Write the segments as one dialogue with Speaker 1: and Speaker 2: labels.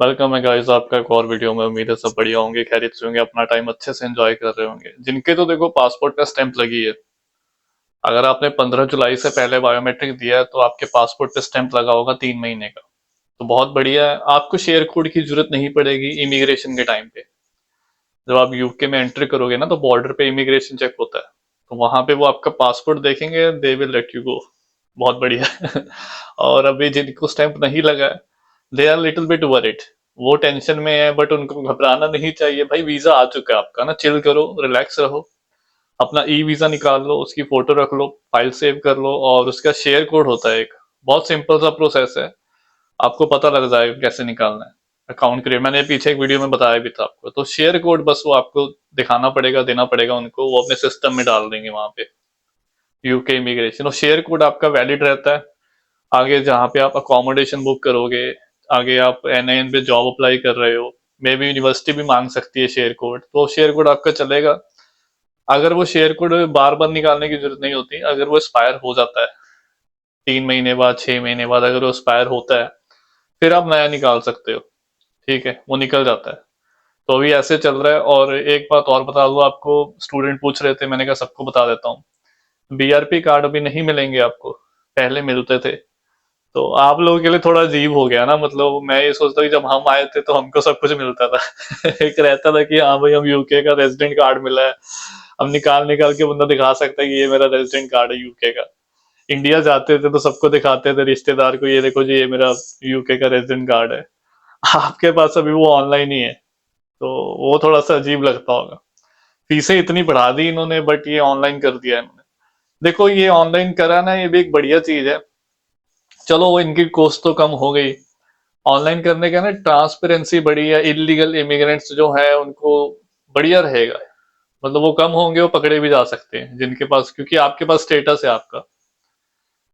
Speaker 1: Welcome है guys आपका एक और वीडियो में। उम्मीद है सब बढ़िया होंगे, खैरियत से होंगे, अपना टाइम अच्छे से एंजॉय कर रहे होंगे। जिनके तो देखो पासपोर्ट का स्टैंप लगी है, अगर आपने 15 जुलाई से पहले बायोमेट्रिक दिया है तो आपके पासपोर्ट पे स्टैंप लगा होगा 3 महीने का। तो बहुत बढ़िया है, आपको शेयर कोड की जरूरत नहीं पड़ेगी इमिग्रेशन के टाइम पे। जब आप यूके में एंट्री करोगे ना तो बॉर्डर पे इमिग्रेशन चेक होता है, तो वहां पे वो आपका पासपोर्ट देखेंगे, they will let you go. बहुत बढ़िया। और अभी जिनको स्टैंप नहीं लगा है, they are little bit worried, वो टेंशन में है, बट उनको घबराना नहीं चाहिए भाई। वीजा आ चुका है आपका ना, चिल करो, रिलैक्स रहो। अपना ई वीजा निकाल लो, उसकी फोटो रख लो, फाइल सेव कर लो, और उसका शेयर कोड होता है एक। बहुत सिंपल सा प्रोसेस है, आपको पता लग जाएगा कैसे निकालना है। अकाउंट क्रिएट मैंने पीछे एक वीडियो में बताया भी था आपको। तो शेयर कोड बस वो आपको दिखाना पड़ेगा, देना पड़ेगा उनको, वो अपने सिस्टम में डाल देंगे वहां पे, यूके इमिग्रेशन। और शेयर कोड आपका वैलिड रहता है। आगे जहाँ पे आप अकोमोडेशन बुक करोगे, आगे आप एनआईएन पे जॉब अप्लाई कर रहे हो, मे बी यूनिवर्सिटी भी मांग सकती है शेयर कोड, तो शेयर कोड आपका चलेगा। अगर वो शेयर कोड बार बार निकालने की जरूरत नहीं होती, अगर वो एक्सपायर हो जाता है 3 महीने बाद, 6 महीने बाद अगर वो एक्सपायर होता है, फिर आप नया निकाल सकते हो। ठीक है, वो निकल जाता है। तो अभी ऐसे चल रहा है। और एक बात और बता दूं आपको, स्टूडेंट पूछ रहे थे, मैंने कहा सबको बता देता हूँ। बीआरपी कार्ड अभी नहीं मिलेंगे आपको, पहले मिलते थे। तो आप लोगों के लिए थोड़ा अजीब हो गया ना, मतलब मैं ये सोचता हूँ कि जब हम आए थे तो हमको सब कुछ मिलता था। एक रहता था कि हाँ भाई हम यूके का रेजिडेंट कार्ड मिला है, हम निकाल निकाल के बंदा दिखा सकता है कि ये मेरा रेजिडेंट कार्ड है यूके का। इंडिया जाते थे तो सबको दिखाते थे, रिश्तेदार को, ये देखो जी ये मेरा यूके का रेजिडेंट कार्ड है। आपके पास अभी वो ऑनलाइन ही है, तो वो थोड़ा सा अजीब लगता होगा। फीसें इतनी बढ़ा दी इन्होंने, बट ये ऑनलाइन कर दिया इन्होंने। देखो ये ऑनलाइन करा ना, ये भी एक बढ़िया चीज है। चलो वो इनकी कॉस्ट तो कम हो गई ऑनलाइन करने का ना, ट्रांसपेरेंसी बढ़ी है, इलीगल इमिग्रेंट्स जो है उनको बढ़िया रहेगा। मतलब वो कम होंगे, वो पकड़े भी जा सकते हैं जिनके पास, क्योंकि आपके पास स्टेटस है आपका।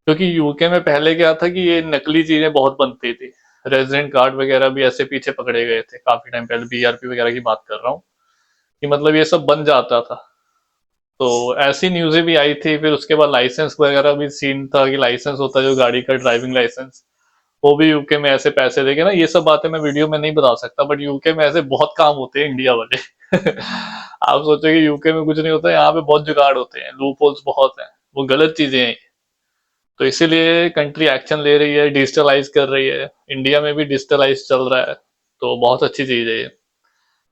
Speaker 1: क्योंकि यूके में पहले क्या था कि ये नकली चीजें बहुत बनती थी, रेजिडेंट कार्ड वगैरह भी ऐसे पीछे पकड़े गए थे काफी टाइम पहले, बीआरपी वगैरह की बात कर रहा हूँ, कि मतलब ये सब बन जाता था। तो ऐसी न्यूज़ें भी आई थी। फिर उसके बाद लाइसेंस वगैरह भी सीन था कि लाइसेंस होता है जो गाड़ी का, ड्राइविंग लाइसेंस, वो भी यूके में ऐसे पैसे देके ना, ये सब बातें मैं वीडियो में नहीं बता सकता, बट यूके में ऐसे बहुत काम होते हैं इंडिया वाले। आप सोचो कि यूके में कुछ नहीं होता, यहाँ पे बहुत जुगाड़ होते हैं, लूप होल्स बहुत हैं, वो गलत चीजें हैं। तो इसीलिए कंट्री एक्शन ले रही है, डिजिटलाइज कर रही है। इंडिया में भी डिजिटलाइज चल रहा है, तो बहुत अच्छी चीज है ये।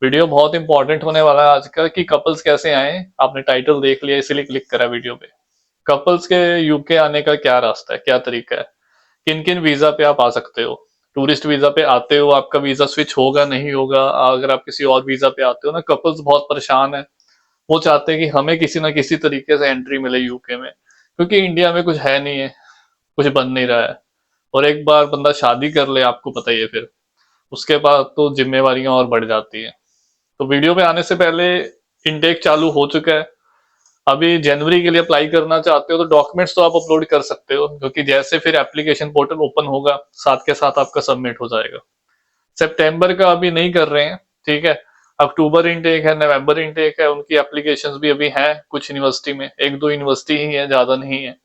Speaker 1: वीडियो बहुत इंपॉर्टेंट होने वाला है आज का, कि कपल्स कैसे आए। आपने टाइटल देख लिया इसीलिए क्लिक करा वीडियो पे। कपल्स के यूके आने का क्या रास्ता है, क्या तरीका है, किन किन वीजा पे आप आ सकते हो। टूरिस्ट वीजा पे आते हो, आपका वीजा स्विच होगा नहीं होगा। अगर आप किसी और वीजा पे आते हो ना, कपल्स बहुत परेशान है। वो चाहते हैं कि हमें किसी ना किसी तरीके से एंट्री मिले यूके में, क्योंकि इंडिया में कुछ है नहीं है, कुछ बन नहीं रहा है। और एक बार बंदा शादी कर ले, आपको पता ही है, फिर उसके बाद तो जिम्मेवारियां और बढ़ जाती है। तो वीडियो पे आने से पहले इनटेक चालू हो चुका है। अभी जनवरी के लिए अप्लाई करना चाहते हो तो डॉक्यूमेंट्स तो आप अपलोड कर सकते हो, क्योंकि जैसे फिर एप्लीकेशन पोर्टल ओपन होगा, साथ के साथ आपका सबमिट हो जाएगा। सितंबर का अभी नहीं कर रहे हैं, ठीक है। अक्टूबर इनटेक है, नवंबर इनटेक है, उनकी एप्लीकेशंस भी अभी हैं कुछ यूनिवर्सिटी में, एक दो यूनिवर्सिटी ही है, ज्यादा नहीं है।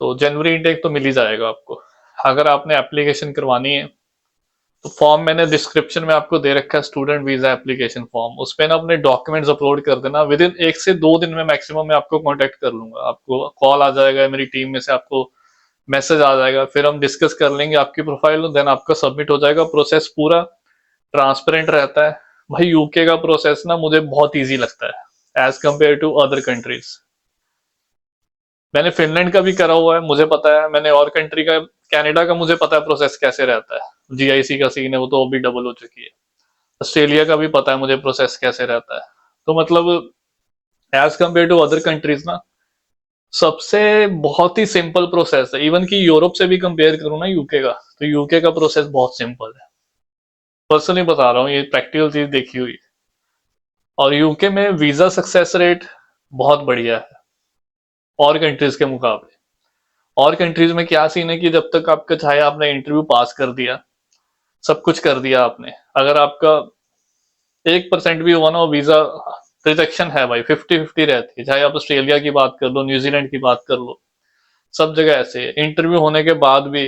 Speaker 1: तो जनवरी इनटेक तो मिल ही जाएगा आपको। अगर आपने एप्लीकेशन करवानी है तो फॉर्म मैंने डिस्क्रिप्शन में आपको दे रखा है, स्टूडेंट वीजा एप्लीकेशन फॉर्म। उस पे ना अपने डॉक्यूमेंट्स अपलोड कर देना। विद इन 1 से 2 दिन में मैक्सिमम मैं आपको कांटेक्ट कर लूंगा, आपको कॉल आ जाएगा, मेरी टीम में से आपको मैसेज आ जाएगा, फिर हम डिस्कस कर लेंगे आपकी प्रोफाइल, देन आपका सबमिट हो जाएगा। प्रोसेस पूरा ट्रांसपेरेंट रहता है। भाई यूके का प्रोसेस ना मुझे बहुत ईजी लगता है as compare to other countries. मैंने फिनलैंड का भी करा हुआ है, मुझे पता है। मैंने और कंट्री का, कनाडा का मुझे पता है प्रोसेस कैसे रहता है। जीआईसी का सीन है, वो तो अभी डबल हो चुकी है। ऑस्ट्रेलिया का भी पता है मुझे प्रोसेस कैसे रहता है। तो मतलब as compare to other countries ना, सबसे बहुत ही सिंपल प्रोसेस है। इवन कि यूरोप से भी कंपेयर करूँ ना यूके का, तो यूके का प्रोसेस बहुत सिंपल है। पर्सनली बता रहा हूँ, ये प्रैक्टिकल चीज देखी हुई है। और यूके में वीजा सक्सेस रेट बहुत बढ़िया है और कंट्रीज के मुकाबले। और कंट्रीज में क्या सीन है कि जब तक आपका, चाहे आपने इंटरव्यू पास कर दिया, सब कुछ कर दिया आपने, अगर आपका 1% भी हुआ ना, वो वीजा रिजेक्शन है भाई, 50-50 रहती है। चाहे आप ऑस्ट्रेलिया की बात कर लो, न्यूजीलैंड की बात कर लो, सब जगह ऐसे है। इंटरव्यू होने के बाद भी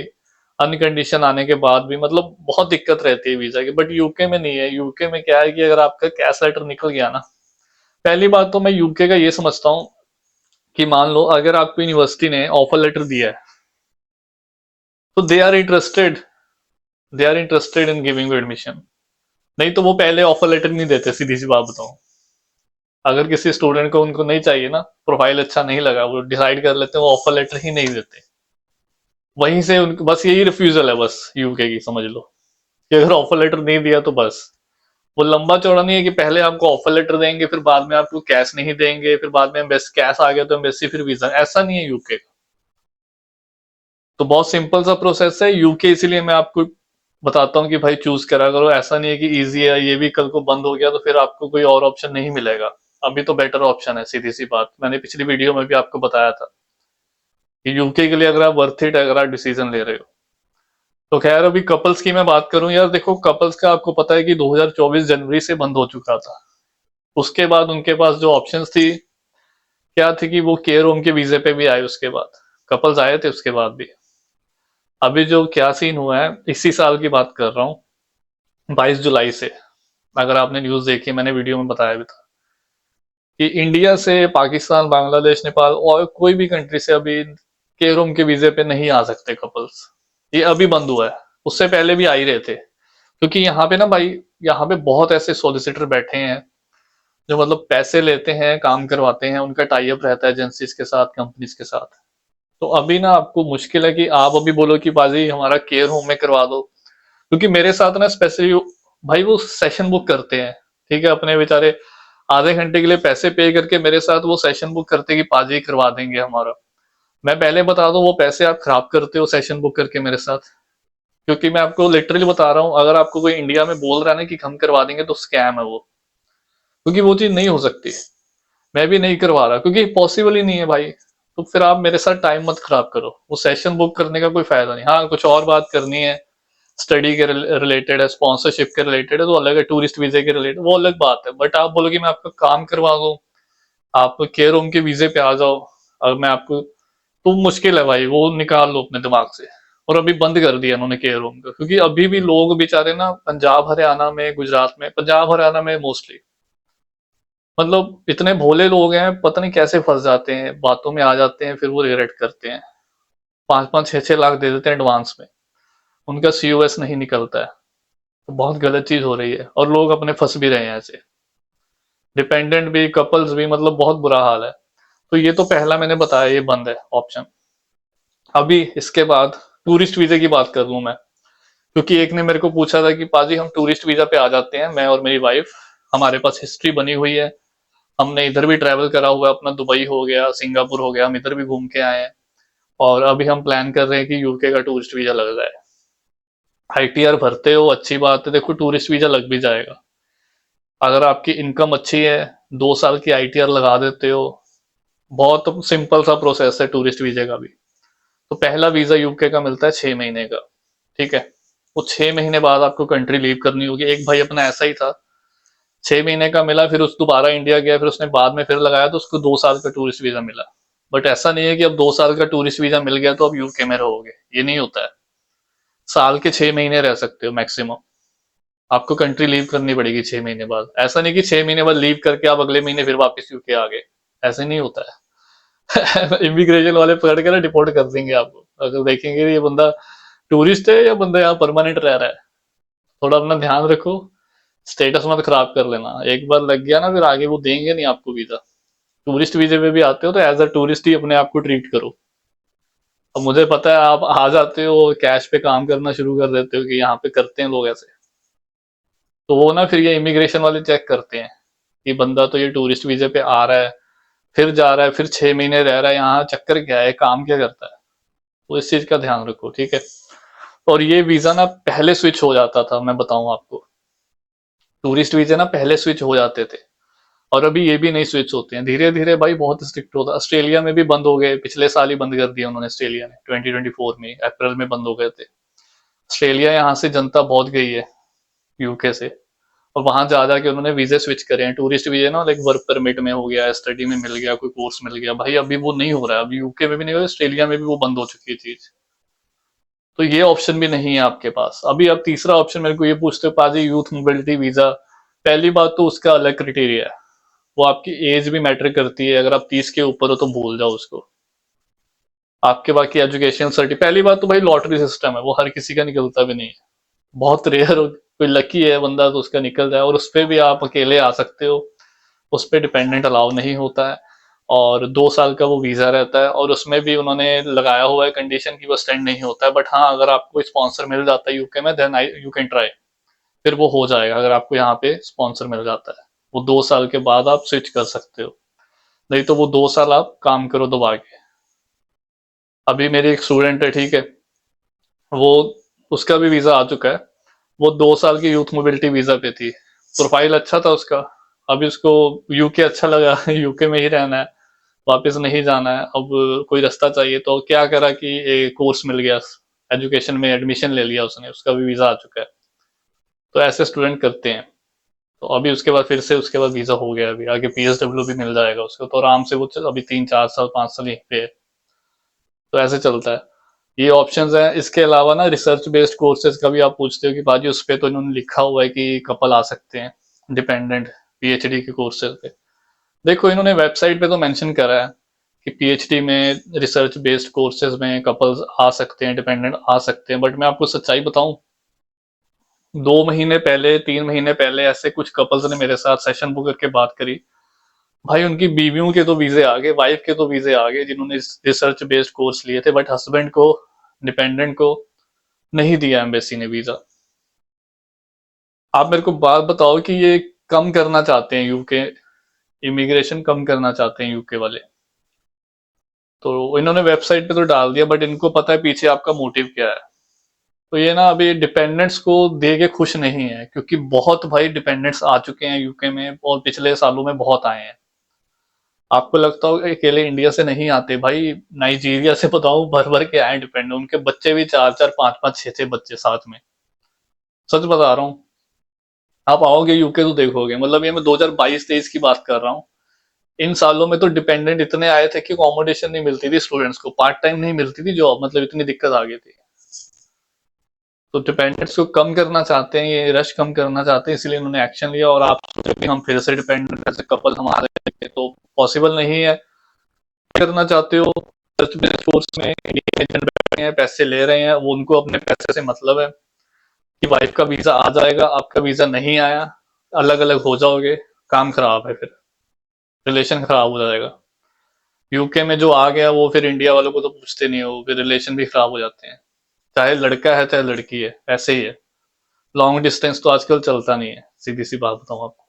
Speaker 1: अनकंडीशन आने के बाद भी मतलब बहुत दिक्कत रहती है वीजा की। बट यूके में नहीं है। यूके में क्या है कि अगर आपका कैश लेटर निकल गया ना, पहली बात तो मैं यूके का ये समझता हूँ कि मान लो अगर आपको यूनिवर्सिटी ने ऑफर लेटर दिया है तो they are interested in giving you admission. नहीं तो वो पहले ऑफर लेटर नहीं देते, सीधी सी बात बताऊं। अगर किसी स्टूडेंट को उनको नहीं चाहिए ना, प्रोफाइल अच्छा नहीं लगा, वो डिसाइड कर लेते हैं वो ऑफर लेटर ही नहीं देते। वहीं से उनको बस यही रिफ्यूजल है बस यूके की, समझ लो कि अगर ऑफर लेटर नहीं दिया तो बस। वो लंबा चौड़ा नहीं है कि पहले आपको ऑफर लेटर देंगे फिर बाद में आपको कैश नहीं देंगे, फिर बाद में कैश आ गया तो एम्बेसी फिर वीजा, ऐसा नहीं है यूके का। तो बहुत सिंपल सा प्रोसेस है यूके, इसीलिए मैं आपको बताता हूँ कि भाई चूज करा करो। ऐसा नहीं है कि इजी है, ये भी कल को बंद हो गया तो फिर आपको कोई और ऑप्शन नहीं मिलेगा। अभी तो बेटर ऑप्शन है, सीधी सी बात। मैंने पिछली वीडियो में भी आपको बताया था कि यूके के लिए अगर आप वर्थ इट, अगर आप डिसीजन ले रहे हो तो। खैर अभी कपल्स की मैं बात करूं यार, देखो कपल्स का आपको पता है कि 2024 जनवरी से बंद हो चुका था। उसके बाद उनके पास जो ऑप्शंस थी क्या थी कि वो केयर होम के वीजे पे भी आए, उसके बाद कपल्स आए थे उसके बाद भी। अभी जो क्या सीन हुआ है, इसी साल की बात कर रहा हूँ, 22 जुलाई से, अगर आपने न्यूज देखी, मैंने वीडियो में बताया भी था कि इंडिया से पाकिस्तान, बांग्लादेश, नेपाल और कोई भी कंट्री से अभी केयर होम के वीजे पे नहीं आ सकते कपल्स। ये अभी बंद हुआ है, उससे पहले भी आ ही रहे थे। क्योंकि यहाँ पे ना भाई, यहाँ पे बहुत ऐसे सोलिसिटर बैठे हैं जो मतलब पैसे लेते हैं, काम करवाते हैं, उनका टाई अप रहता है एजेंसीज के साथ, कंपनीज के साथ। तो अभी ना आपको मुश्किल है कि आप अभी बोलो कि बाजी हमारा केयर होम में करवा दो। क्योंकि मेरे साथ ना स्पेशली भाई वो सेशन बुक करते हैं, ठीक है, अपने बेचारे आधे घंटे के लिए पैसे पे करके मेरे साथ वो सेशन बुक करते हैं कि पाजी करवा देंगे हमारा। मैं पहले बता दूं वो पैसे आप खराब करते हो सेशन बुक करके मेरे साथ। क्योंकि मैं आपको लिटरली बता रहा हूँ, अगर आपको कोई इंडिया में बोल रहा है ना कि हम करवा देंगे तो स्कैम है वो। क्योंकि वो चीज नहीं हो सकती। मैं भी नहीं करवा रहा क्योंकि पॉसिबल ही नहीं है भाई। तो फिर आप मेरे साथ टाइम मत खराब करो, वो सेशन बुक करने का कोई फायदा नहीं। हाँ कुछ और बात करनी है, स्टडी के रिलेटेड है, स्पॉन्सरशिप के रिलेटेड है तो अलग है, टूरिस्ट वीजे के रिलेटेड वो अलग बात है। बट आप बोलो कि मैं आपका काम करवा दूं, आप केयर होम के वीजे पे आ जाओ, अगर मैं आपको, तो मुश्किल है भाई, वो निकाल लो अपने दिमाग से। और अभी बंद कर दिया उन्होंने केयर होम का, क्योंकि अभी भी लोग बेचारे ना पंजाब हरियाणा में, गुजरात में, पंजाब हरियाणा में मोस्टली, मतलब इतने भोले लोग हैं, पता नहीं कैसे फंस जाते हैं, बातों में आ जाते हैं, फिर वो रिग्रेट करते हैं। 5-5 6-6 लाख दे देते हैं एडवांस में, उनका सीओएस नहीं निकलता है। तो बहुत गलत चीज हो रही है और लोग अपने फंस भी रहे हैं ऐसे, डिपेंडेंट भी, कपल्स भी, मतलब बहुत बुरा हाल है। तो ये तो पहला मैंने बताया, ये बंद है ऑप्शन। अभी इसके बाद टूरिस्ट वीजा की बात कर लूं मैं, क्योंकि एक ने मेरे को पूछा था कि पाजी हम टूरिस्ट वीजा पे आ जाते हैं, मैं और मेरी वाइफ, हमारे पास हिस्ट्री बनी हुई है, हमने इधर भी ट्रैवल करा हुआ है, अपना दुबई हो गया, सिंगापुर हो गया, हम इधर भी घूम के आए हैं, और अभी हम प्लान कर रहे हैं कि यूके का टूरिस्ट वीजा लग जाए। आईटीआर भरते हो, अच्छी बात है, देखो टूरिस्ट वीजा लग भी जाएगा। अगर आपकी इनकम अच्छी है, 2 साल की आईटीआर लगा देते हो, बहुत सिंपल सा प्रोसेस है टूरिस्ट वीजे का भी। तो पहला वीजा यूके का मिलता है 6 महीने का, ठीक है। वो 6 महीने बाद आपको कंट्री लीव करनी होगी। एक भाई अपना ऐसा ही था, 6 महीने का मिला, फिर उस दोबारा इंडिया गया, फिर उसने बाद में फिर लगाया तो उसको 2 साल का टूरिस्ट वीजा मिला। बट ऐसा नहीं है कि अब 2 साल का टूरिस्ट वीजा मिल गया तो अब यूके में रहोगे, ये नहीं होता है। साल के 6 महीने रह सकते हो मैक्सिमम, आपको कंट्री लीव करनी पड़ेगी 6 महीने बाद। ऐसा नहीं कि 6 महीने बाद लीव करके आप अगले महीने फिर वापस यूके आ गए, ऐसे नहीं होता है। इमिग्रेशन वाले पकड़ के ना डिपोर्ट कर देंगे आपको, अगर देखेंगे ये बंदा टूरिस्ट है या बंदा यहाँ परमानेंट रह रहा है। थोड़ा अपना ध्यान रखो, स्टेटस मत खराब कर लेना। एक बार लग गया ना फिर आगे वो देंगे नहीं आपको वीजा। टूरिस्ट वीजे पे भी आते हो तो एज अ टूरिस्ट ही अपने आप को ट्रीट करो। अब मुझे पता है आप आ जाते हो कैश पे काम करना शुरू कर देते हो कि यहाँ पे करते हैं लोग ऐसे, तो वो ना फिर ये इमिग्रेशन वाले चेक करते हैं कि बंदा तो ये टूरिस्ट वीजे पे आ रहा है, फिर जा रहा है, फिर 6 महीने रह रहा है यहाँ, चक्कर क्या है, काम क्या करता है। तो इस चीज का ध्यान रखो, ठीक है। और ये वीजा ना पहले स्विच हो जाता था, मैं बताऊं आपको, टूरिस्ट वीजा ना पहले स्विच हो जाते थे, और अभी ये भी नहीं स्विच होते हैं, धीरे धीरे भाई बहुत स्ट्रिक्ट होता। ऑस्ट्रेलिया में भी बंद हो गए, पिछले साल ही बंद कर दिया उन्होंने, ऑस्ट्रेलिया ने 2024 में अप्रैल में बंद हो गए थे। ऑस्ट्रेलिया, यहाँ से जनता बहुत गई है यूके से, और वहां जा जाके उन्होंने वीजे स्विच करे हैं, टूरिस्ट वीजे ना, लाइक वर्क परमिट में हो गया, स्टडी में मिल गया, कोई कोर्स मिल गया। भाई अभी वो नहीं हो रहा है, अभी यूके में भी नहीं हो रहा, ऑस्ट्रेलिया में भी वो बंद हो चुकी है चीज। तो ये ऑप्शन भी नहीं है आपके पास। अभी आप तीसरा ऑप्शन मेरे को ये पूछते हो पाजी यूथ मोबिलिटी वीजा, पहली बात तो उसका अलग क्राइटेरिया है, वो आपकी एज भी मैटर करती है। अगर आप 30 के ऊपर हो तो भूल जाओ उसको। आपके बाकी एजुकेशन सर्टिफिकेट, पहली बात तो भाई लॉटरी सिस्टम है, वो हर किसी का निकलता भी नहीं है, बहुत रेयर हो, कोई लकी है बंदा तो उसका निकल जाए, और उस पर भी आप अकेले आ सकते हो, उस पर डिपेंडेंट अलाउ नहीं होता है। और 2 साल का वो वीजा रहता है, और उसमें भी उन्होंने लगाया हुआ है कंडीशन की वो स्टैंड नहीं होता है। बट हाँ, अगर आपको स्पॉन्सर मिल जाता है यूके में, देन यू कैन ट्राई, फिर वो हो जाएगा। अगर आपको यहाँ पे स्पॉन्सर मिल जाता है, वो 2 साल के बाद आप स्विच कर सकते हो, नहीं तो वो 2 साल आप काम करो दबा के। अभी मेरी एक स्टूडेंट है, ठीक है, वो, उसका भी वीजा आ चुका है, वो 2 साल की यूथ मोबिलिटी वीजा पे थी, प्रोफाइल अच्छा था उसका। अभी उसको यूके अच्छा लगा यूके में ही रहना है, वापस नहीं जाना है। अब कोई रास्ता चाहिए, तो क्या करा कि एक कोर्स मिल गया, एजुकेशन में एडमिशन ले लिया उसने, उसका भी वीजा आ चुका है। तो ऐसे स्टूडेंट करते हैं। तो अभी उसके बाद फिर से उसके बाद वीजा हो गया, अभी आगे पीएसडब्ल्यू भी मिल जाएगा उसको, तो आराम से वो अभी 3 4 साल 5 साल यहीं पे है। तो ऐसे चलता है। ये ऑप्शंस हैं। इसके अलावा ना रिसर्च बेस्ड कोर्सेज का भी आप पूछते हो कि बाजी उस पे तो इन्होंने लिखा हुआ है कि कपल आ सकते हैं डिपेंडेंट पीएचडी के कोर्सेज पे। देखो, इन्होंने वेबसाइट पे तो मेंशन करा है कि पीएचडी में रिसर्च बेस्ड कोर्सेज में कपल्स आ सकते हैं, डिपेंडेंट आ सकते हैं, बट मैं आपको सच्चाई बताऊं, 2 महीने पहले 3 महीने पहले ऐसे कुछ कपल्स ने मेरे साथ सेशन बुक करके बात करी। भाई उनकी बीवियों के तो वीजे आ गए, वाइफ के तो वीजे आ गए जिन्होंने रिसर्च बेस्ड कोर्स लिए थे, बट हस्बैंड को, डिपेंडेंट को नहीं दिया एम्बेसी ने वीजा। आप मेरे को बात बताओ कि ये कम करना चाहते हैं यूके, इमिग्रेशन कम करना चाहते हैं यूके वाले, तो इन्होंने वेबसाइट पे तो डाल दिया, बट इनको पता है पीछे आपका मोटिव क्या है। तो ये ना अभी डिपेंडेंट्स को दे के खुश नहीं है, क्योंकि बहुत भाई डिपेंडेंट्स आ चुके हैं यूके में, और पिछले सालों में बहुत आए हैं। आपको लगता हो कि अकेले इंडिया से नहीं आते, भाई नाइजीरिया से बताऊं भर भर के आए डिपेंडेंट, उनके बच्चे भी 4 4 5 5 6 6 बच्चे साथ में, सच बता रहा हूँ। आप आओगे यूके तो देखोगे, मतलब ये मैं 2022-23 की बात कर रहा हूँ। इन सालों में तो डिपेंडेंट इतने आए थे कि अकोमोडेशन नहीं मिलती थी स्टूडेंट्स को, पार्ट टाइम नहीं मिलती थी जॉब, मतलब इतनी दिक्कत आ गई थी। तो डिपेंडेंट्स को कम करना चाहते हैं, ये रश कम करना चाहते हैं, इसलिए इन्होंने एक्शन लिया। और आप सोचो कि हम फिर से डिपेंडेंट ऐसे कपल हमारे, तो पॉसिबल नहीं है। करना चाहते हो कोर्स में, इंडियन एजेंट बैठे हैं, पैसे ले रहे हैं, वो उनको अपने पैसे से मतलब है कि वाइफ का वीजा आ जाएगा, आपका वीजा नहीं आया, अलग अलग हो जाओगे, काम खराब है, फिर रिलेशन खराब हो जाएगा। यूके में जो आ गया वो फिर इंडिया वालों को तो पूछते नहीं हो, फिर रिलेशन भी खराब हो जाते हैं, चाहे लड़का है चाहे लड़की है, ऐसे ही है। लॉन्ग डिस्टेंस तो आजकल चलता नहीं है, सीधी सी बात बताऊं आपको।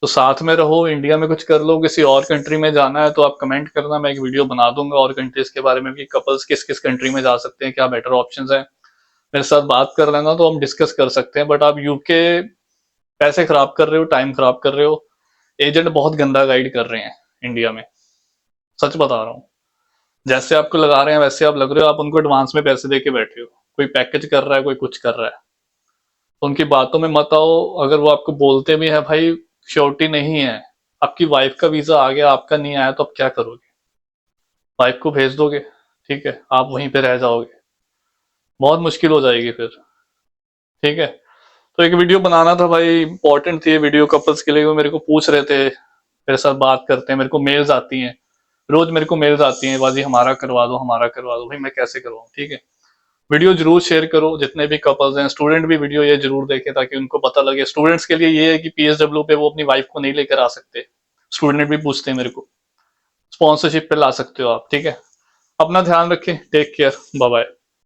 Speaker 1: तो साथ में रहो, इंडिया में कुछ कर लो, किसी और कंट्री में जाना है तो आप कमेंट करना, मैं एक वीडियो बना दूंगा और कंट्रीज के बारे में, कि कपल्स किस किस कंट्री में जा सकते हैं, क्या बेटर ऑप्शंस हैं। मेरे साथ बात कर लेना तो हम डिस्कस कर सकते हैं। बट आप यूके पैसे खराब कर रहे हो, टाइम खराब कर रहे हो, एजेंट बहुत गंदा गाइड कर रहे हैं इंडिया में, सच बता रहा हूँ। जैसे आपको लगा रहे हैं वैसे आप लग रहे हो, आप उनको एडवांस में पैसे दे के बैठे हो, कोई पैकेज कर रहा है, कोई कुछ कर रहा है, तो उनकी बातों में मत आओ। अगर वो आपको बोलते भी है भाई श्योरिटी नहीं है, आपकी वाइफ का वीजा आ गया, आपका नहीं आया, तो आप क्या करोगे? वाइफ को भेज दोगे, ठीक है, आप वहीं पे रह जाओगे, बहुत मुश्किल हो जाएगी फिर, ठीक है। तो एक वीडियो बनाना था भाई, इंपॉर्टेंट थी ये वीडियो कपल्स के लिए। वो मेरे को पूछ रहे थे, मेरे साथ बात करते हैं, मेरे को मेल्स आती हैं, रोज मेरे को मेल्स आती हैं, बाजी हमारा करवा दो, हमारा करवा दो, भाई मैं कैसे करवाऊँ, ठीक है। वीडियो जरूर शेयर करो, जितने भी कपल्स हैं, स्टूडेंट भी वीडियो ये जरूर देखें, ताकि उनको पता लगे। स्टूडेंट्स के लिए ये है कि पीएसडब्ल्यू पे वो अपनी वाइफ को नहीं लेकर आ सकते, स्टूडेंट भी पूछते हैं मेरे को, स्पॉन्सरशिप पे ला सकते हो आप, ठीक है। अपना ध्यान रखें, टेक केयर, बाय बाय।